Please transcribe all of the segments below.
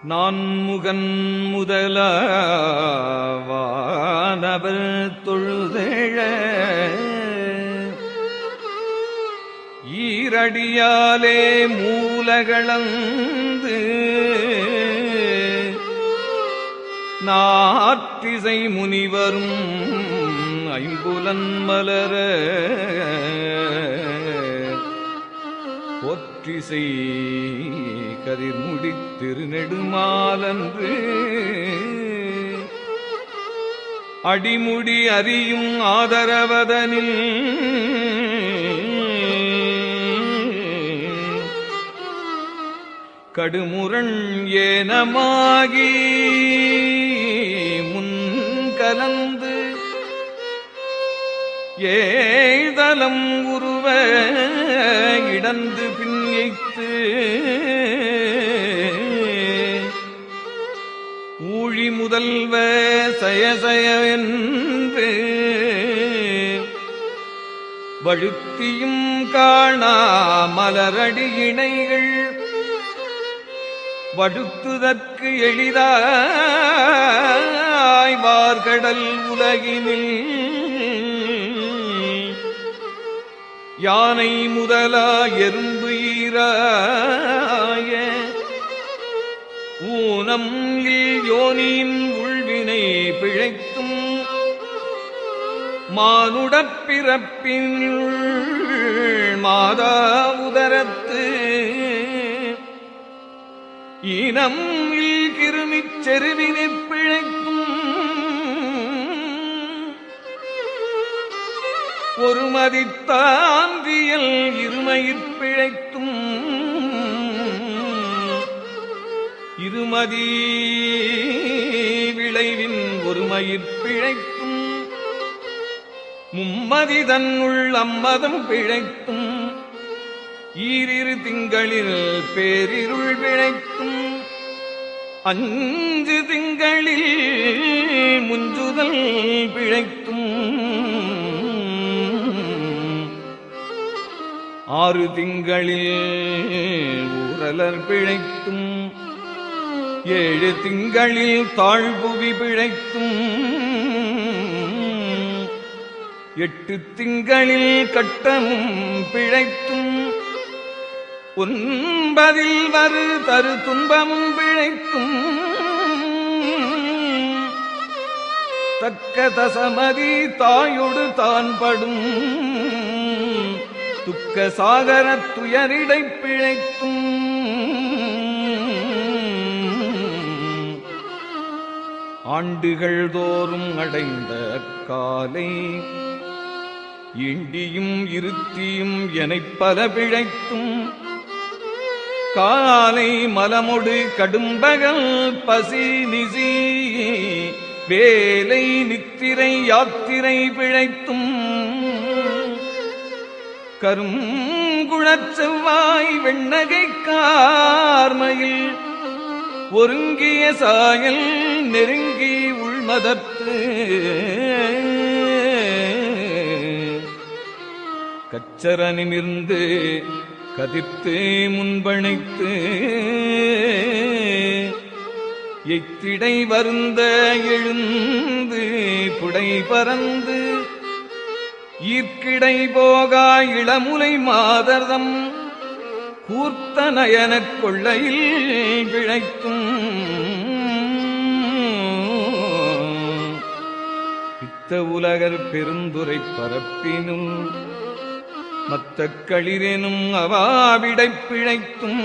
நான்முகன் முதலவானவர் தொழுதெழ ஈரடியாலே மூலகளந்து நாற்றிசை முனிவரும் ஐம்புலன் மலர ஒற்றிசை கதிர்முடி திருநெடுமாலன்று அடிமுடி அறியும் ஆதரவதனில் கடுமுரண் ஏனமாகி முன்கலந்து ஏதலம் உருவ இடந்து பின்னித்து ஊழி முதல்வ சயசயவென்று வழுத்தியும் காணா மலரடி இணைகள் வடுத்துதற்கு எளிதாய் வார்கடல் உலகினில் யானை முதலா எறும்பு ஈராய ஊனம் யோனியின் உள்வினை பிழைத்தும் மானுடப் பிறப்பின் மாதா உதரத்து ஈனம் கிருமிச் செருவினைப் பிழைக்கும் ஒருமதித்தாந்தியல் இருமையிற் பிழைத்தும் இருமதி விளைவின் ஒருமையிற் பிழைத்தும் மும்மதி தன்னுள் அம்மதம் பிழைத்தும் ஈரிரு திங்களில் பேரிருள் பிழைத்தும் அஞ்சு திங்களில் முஞ்சுதல் பிழைத்தும் ஆறு திங்களில் ஊரலர் பிழைத்தும் ஏழு திங்களில் தாழ்புவி பிழைத்தும் எட்டு திங்களில் கட்டமும் பிழைத்தும் ஒன்பதில் வரு தரு துன்பமும் பிழைத்தும் தக்க தசமதி தாயொடு தான் படும் துக்க சாகரத் துயரிடைப் பிழைத்தும் ஆண்டுகள் தோறும் அடைந்த காலை இண்டியும் இருத்தியும் எனைப் பல பிழைத்தும் காலை மலமொடு கடும்பகல் பசி நிசி வேலை நித்திரை யாத்திரை பிழைத்தும் கருங்குழச் செவ்வாய் வெண்ணகை கார்மையில் ஒருங்கிய சாயல் நெருங்கி உள்மதத்து கச்சரனிமிர்ந்து கதிர்த்து முன்பணைத்து எத்திடை வருந்த எழுந்து புடை பறந்து ஈர்க்கிடை போகா இளமுலை மாதர்தம் கூர்த்த நயனக் கொள்ளையில் பிழைத்தும் பித்த உலகர் பெருந்துரை பரப்பினும் மத்த களிரெனும் அவாவிடைப் பிழைத்தும்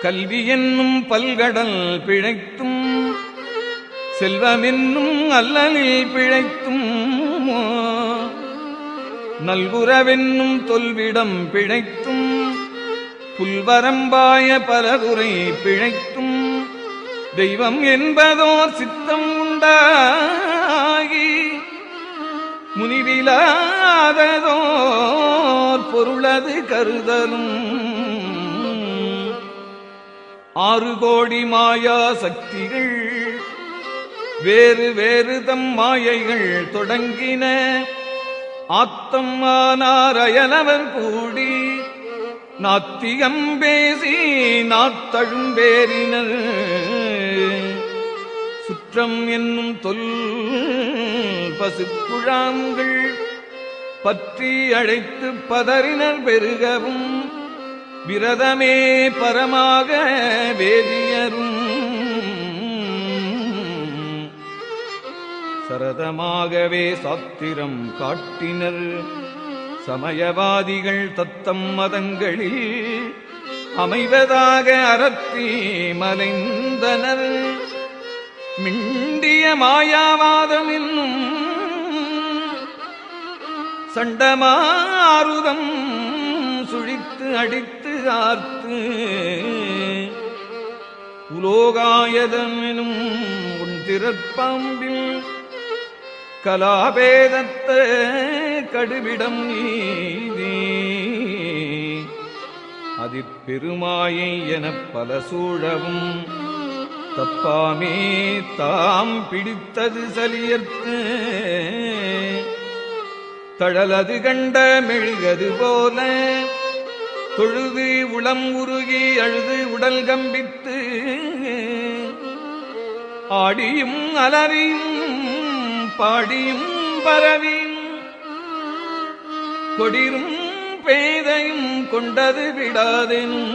கல்வி என்னும் பல்கடல் பிழைத்தும் செல்வமென்னும் அல்லலில் பிழைத்தும் நல்குரவென்னும் தொல்விடம் பிழைத்தும் புல்வரம்பாய பலதுரை பிழைத்தும் தெய்வம் என்பதோர் சித்தம் உண்டாகி முனிவிலாததோர் பொருளது கருதலும் 6 கோடி மாயா சக்திகள் வேறு வேறு தம் மாயைகள் தொடங்கின ஆத்தம் ஆனார் அயலவர் கூடி நாத்திகம் பேசி நாத்தழும்பேரினர் சுற்றம் என்னும் தொல் பசுக்குழாங்கள் பற்றி அழைத்து பதறினர் பெருகவும் விரதமே பரமாக வேதியரும் சரதமாகவே சாத்திரம் காட்டினர் சமயவாதிகள் தத்தம் மதங்களில் அமைவதாக அறத்தி மலைந்தனர் மிண்டிய மாயாவாதம் என்னும் சண்டமாருதம் சுழித்து அடித்து ஆர்த்து உலோகாயதம் எனும் உன்திறப்பாம்பில் கலாபேதத்த கடுவிடம் நீதி அதிற்பெருமாயை எனப் பல சூழவும் தப்பாமே தாம் பிடித்தது சலியர்த்து தழலது கண்ட மெழுகது போல தொழுது உளம் உருகி அழுது உடல் கம்பித்து ஆடியும் அலறியும் பாடியும் பரவியும் கொடிரும் பேதையும் கொண்டது விடாதெனும்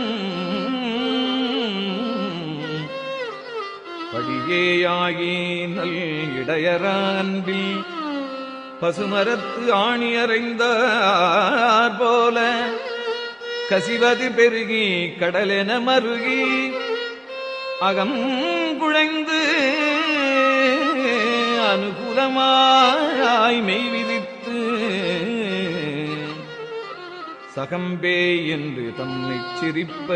படியேயாகி நல் இடையரான்பில் பசுமரத்து ஆணி அறைந்தார் போல கசிவது பெருகி கடலென மருகி அகம் குழைந்து அனுகூலமாய் மெய் விதித்து சகம்பே என்று தம்மை சிரிப்ப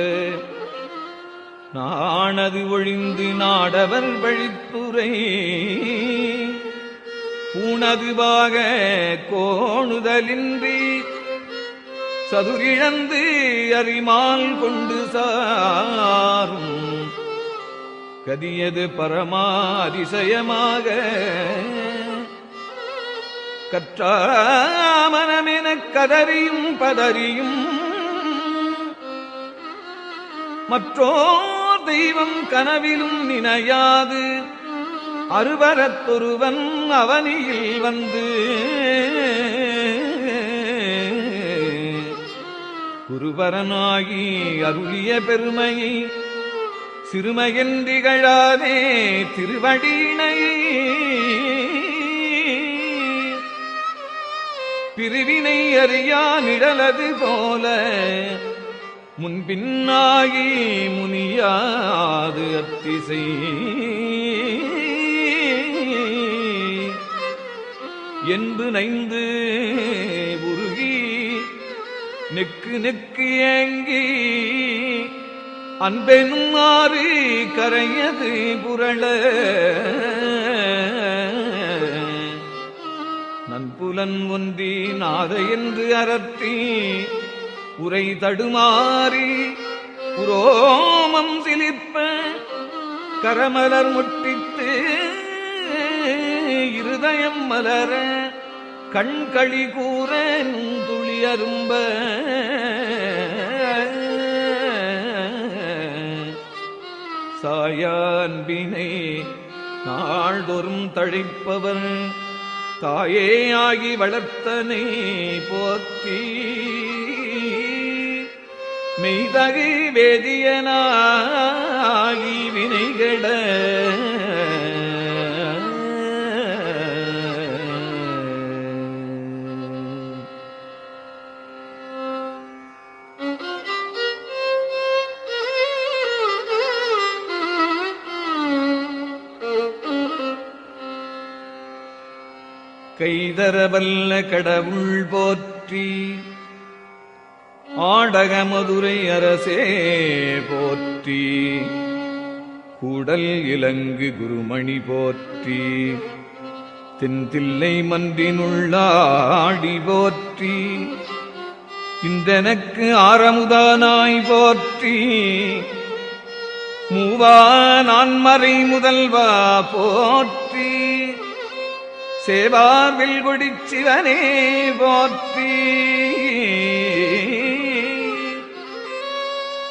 நாணது ஒழிந்து நாடவர் வழித்துறை பூணதுவாக கோணுதலின்றி சதுரிழந்து அறிமால் கொண்டு சாரும் கதியது பரமாதிசயமாக கற்றாமனமெனக் கதறியும் பதறியும் மற்றோர் தெய்வம் கனவிலும் நினையாது அருவரத்தொருவன் அவனியில் வந்து குருவரனாகி அருளிய பெருமையை சிறுமையன்றிகழாதே திருவடியினை பிரிவினை அறியா நிழலது போல முன்பின்னாகி முனியாது அத்திசை என்பு நைந்து உருகி நெக்கு நெக்கு ஏங்கி அன்பெனும் ஆறு கரையது புரள நன்புலன் ஒன்றி நாத என்று அரற்றி உரை தடுமாறி புரோமம் சிலிப்ப கரமலர் முட்டித்து இருதயம் மலர கண்களி கூற துளி அரும்ப சாயான்பினை நாள்தோறும் தழைப்பவர் தாயே ஆகி வளர்த்தனை போற்றி மெய்தகு வேதியனாகி வினைகட கைதரவல்ல கடவுள் போற்றி ஆடக மதுரை அரசே போற்றி கூடல் இலங்கு குருமணி போற்றி தென்தில்லை மன்றினுள்ளாடி போற்றி இந்தனக்கு ஆரமுதானாய் போற்றி மூவா நான்மறை முதல்வா போற்றி சேவாவில் கொடிச்சிவனே போற்றி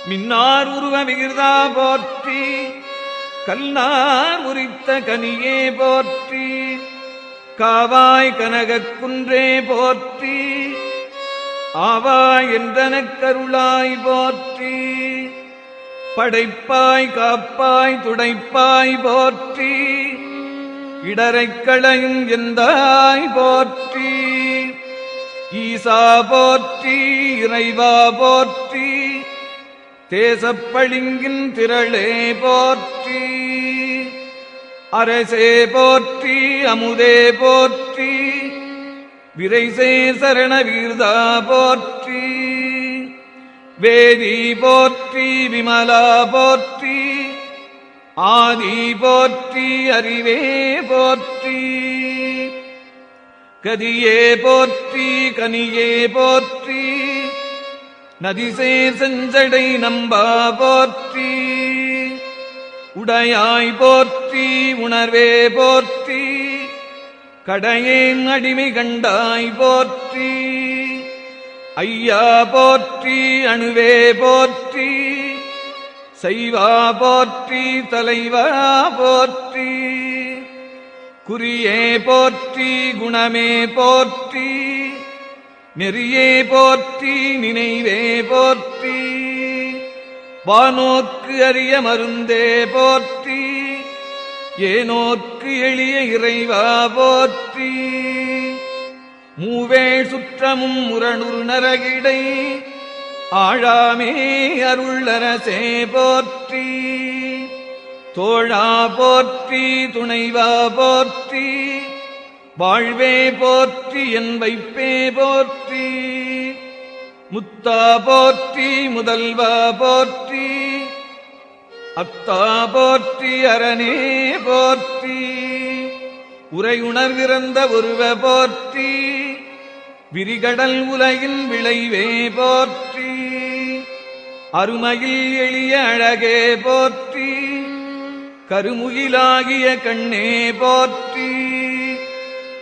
மின்னார் உருவ விகிர்தா போற்றி, கல்லார் உரித்த கனியே போற்றி, காவாய் கனகக் குன்றே போற்றி, ஆவாய் என்றனக் கருளாய் போற்றி, படைப்பாய் காப்பாய் துடைப்பாய் போற்றி, இடரைக் களையும் எந்தாய் போற்றி, ஈசா போற்றி, இறைவா போற்றி, தேசப்பளிங்கின் திரளே போற்றி, அரசே போற்றி, அமுதே போற்றி, விரைசே சரண வீர்தா போற்றி, வேதி போற்றி, விமலா போற்றி, ஆதி போற்றி, அறிவே போற்றி, கதியே போற்றி, கனியே போற்றி, நதிசே செஞ்சடை நம்பா போற்றி, உடையாய் போற்றி, உணர்வே போற்றி, கடையேன் அடிமை கண்டாய் போற்றி, ஐயா போற்றி, அணுவே போற்றி, சைவா போற்றி, தலைவா போற்றி, குறியே போற்றி, குணமே போற்றி, நெறியே போற்றி, நினைவே போற்றி, வானோர்க்கு அரிய மருந்தே போற்றி, ஏனோர்க்கு எளிய இறைவா போற்றி, மூவே சுற்றமும் முரணுறு நரகிடை ஆழாமே அருளரசே போற்றி, தோழா போற்றி, துணைவா போற்றி, வாழ்வே போற்றி, என் வைப்பே போற்றி, முத்தா போற்றி, முதல்வா போற்றி, அத்தா போற்றி, அரணே போற்றி, உரையுணர்விறந்த ஒருவ போற்றி, விரிகடல் உலகின் விளைவே போற்றி, அருமையில் எளிய அழகே போற்றி, கருமுகிலாகிய கண்ணே போற்றி,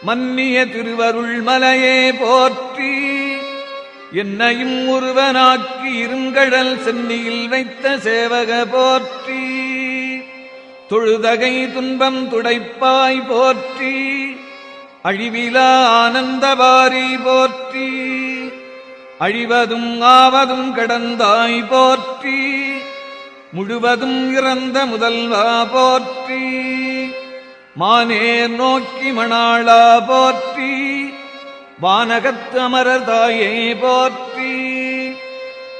மன்னிய திருவருள் மலையே போற்றி, என்னையும் ஒருவனாக்கி இருங்கடல் சென்னியில் வைத்த சேவக போற்றி, தொழுதகை துன்பம் துடைப்பாய் போற்றி, அழிவிலா ஆனந்தவாரி போற்றி, அழிவதும் ஆவதும் கடந்தாய் போற்றி, முழுவதும் இறந்த முதல்வா போற்றி, மானேர் நோக்கி மணாளா போற்றி, வானகத்து அமரர் தாயே போற்றி,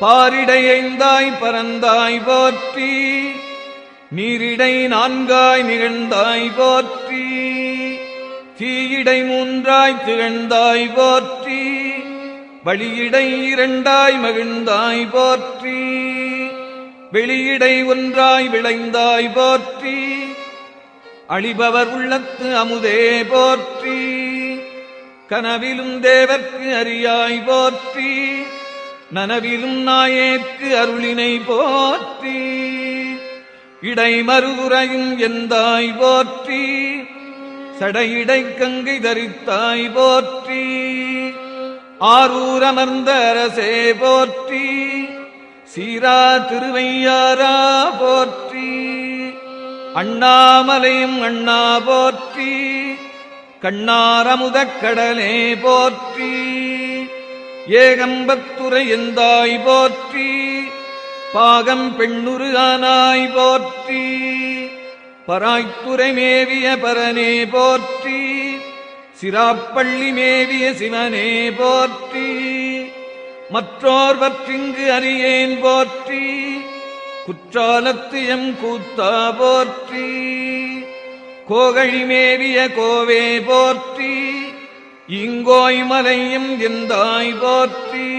பாரிடையைந்தாய் பரந்தாய் போற்றி, நீரிடை நான்காய் நிகழ்ந்தாய் போற்றி, தீயிடை மூன்றாய் திகழ்ந்தாய் போற்றி, வழியிடை இரண்டாய் மகிழ்ந்தாய் போற்றி, வெளியிடை ஒன்றாய் விளைந்தாய் போற்றி, அழிபவர் உள்ளத்து அமுதே போற்றி, கனவிலும் தேவர்க்கு அறியாய் போற்றி, நனவிலும் நாயேற்கு அருளினை போற்றி, இடை மறுதுரையும் எந்தாய் போற்றி, சடையிடை கங்கை தரித்தாய் போற்றி, ஆரூர் அமர்ந்த அரசே போற்றி, சீரா திருவையாரா போற்றி, அண்ணாமலையும் அண்ணா போற்றி, கண்ணாரமுதக் கடலே போற்றி, ஏகம்பத்துரை எந்தாய் போற்றி, பாகம் பெண்ணுரு ஆனாய் போற்றி, பராய்த்துறை மேவிய பரனே போற்றி, சிராப்பள்ளி மேவிய சிவனே போற்றி, மற்றோர் பற்றிங்கு அறியேன் போற்றி, குற்றாலத்து எம் கூத்தா போற்றி, கோகழி மேவிய கோவே போற்றி, இங்கோய் மலையும் எந்தாய் போற்றி,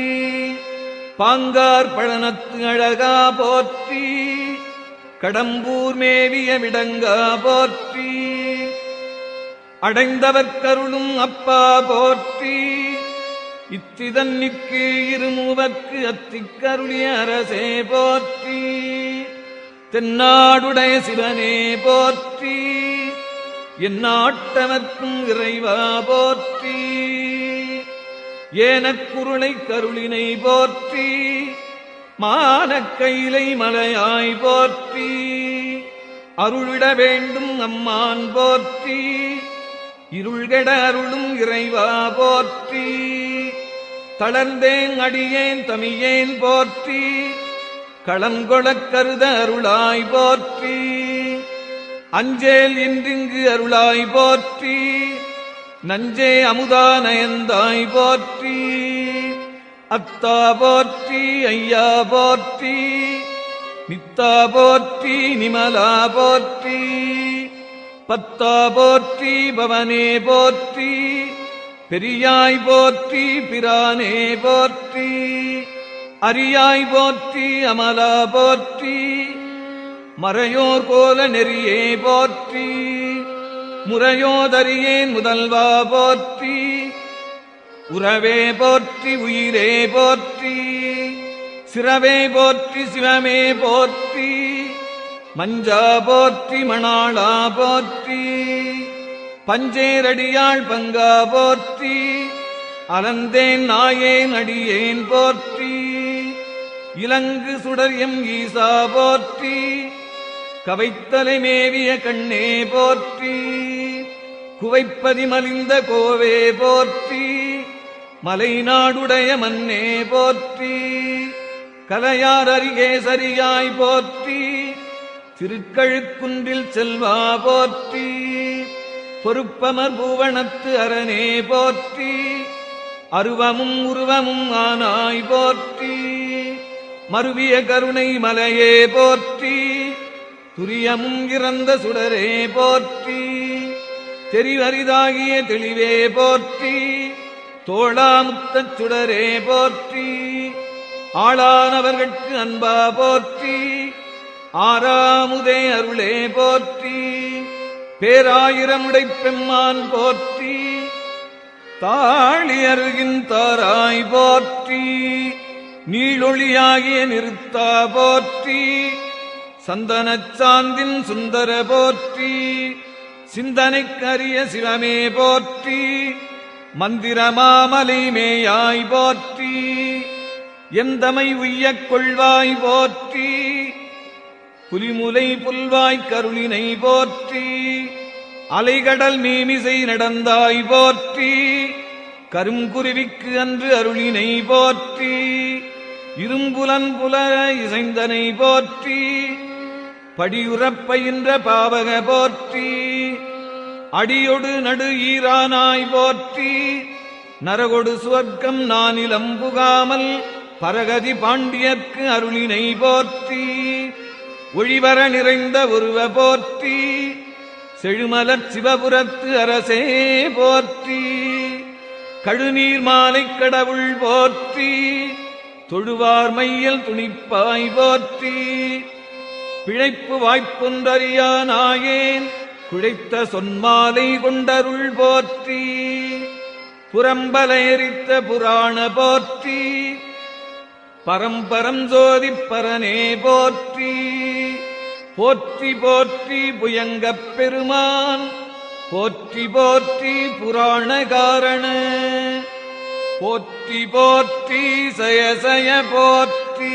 பாங்கார் பழனத்து அழகா போற்றி, கடம்பூர் மேவிய விடங்கா போற்றி, அடைந்தவர்க்கருளும் அப்பா போற்றி, இத்திதன்னிக்கு இருமூவர்க்கு அத்திக்கருளிய அரசே போற்றி, தென்னாடுடைய சிவனே போற்றி, எந்நாட்டவர்க்கும் இறைவா போற்றி, ஏனக்குருளை கருளினை போற்றி, மானக்கையிலை மலையாய் போற்றி அருளிட வேண்டும் அம்மான் போற்றி இருள்கெட அருளும் இறைவா போற்றி தளர்ந்தேன் அடியேன் தமியேன் போற்றி களங்கொளக் கருத அருளாய் போற்றி அஞ்சேல் இன்றிங்கு அருளாய் போற்றி நஞ்சே அமுதா நயந்தாய் போற்றி அத்தா போற்றி ஐயா போற்றி நித்தா போற்றி நிமலா போற்றி பத்தா போற்றி பவனே போற்றி பெரியாய் போற்றி பிரானே போற்றி அரியாய் போற்றி அமலா போற்றி மறையோர் கோல நெறியே போற்றி முறையோதரியேன் முதல்வா போற்றி உறவே போற்றி உயிரே போற்றி சிரவே போற்றி சிவமே போற்றி மஞ்சா போற்றி மணாளா போற்றி பஞ்சேரடியாள் பங்கா போற்றி அலந்தேன் நாயேன் அடியேன் போற்றி இலங்கு சுடரியம் ஈசா போற்றி கவைத்தலை மேவிய கண்ணே போற்றி குவைப்பதி மலிந்த கோவே போற்றி மலைநாடுடைய மன்னே போற்றி கலையார் அருகே சரியாய் போற்றி திருக்கழுக்குன்றில் செல்வா போற்றி பொறுப்பமர் பூவனத்து அரணே போற்றி அருவமும் உருவமும் ஆனாய் போற்றி மருவிய கருணை மலையே போற்றி துரியமும் இறந்த சுடரே போற்றி தெரிவரிதாகிய தெளிவே போற்றி தோளாமுத்தச் சுடரே போற்றி ஆளானவர்கட்கு அன்பா போற்றி ஆறாமுதே அருளே போற்றி பேராயிரமுடைப் பெம்மான் போற்றி தாழி அருகின் தாராய் போற்றி நீளொளியாகிய நிறுத்தா போற்றி சந்தனச் சாந்தின் சுந்தர போற்றி சிந்தனைக்கரிய சிவமே போற்றி மந்திரமாமலை மேயாய் போற்றி எந்தமை உய்யக் கொள்வாய் போற்றி புலிமுலை புல்வாய்க் கருளினை போற்றி அலைகடல் மீமிசை நடந்தாய் போற்றி கருங்குருவிக்கு அன்று அருளினை போற்றி இரும்புலன் புலர இசைந்தனை போற்றி படியுறப் பயின்ற பாவக போற்றி அடியொடு நடு ஈரானாய் போற்றி நரகொடு சுவர்க்கம் நானிலம் புகாமல் பரகதி பாண்டியர்க்கு அருளினை போற்றி ஒளிவர நிறைந்த உருவ போற்றி செழுமலர் சிவபுரத்து அரசே போற்றி கழுநீர் மாலைக் கடவுள் போற்றி தொழுவார் மையல் துணிப்பாய் போற்றி பிழைப்பு வாய்ப்பொன்றறியா நாயேன் குழைத்த சொன்மாலை கொண்டருள் போற்றி புறம்பல எரித்த புராண போற்றி பரம்பரம் ஜோதிப் பரனே போற்றி போற்றி போற்றி புயங்கப் பெருமான் போற்றி போற்றி புராண காரண போற்றி போற்றி சயசய போற்றி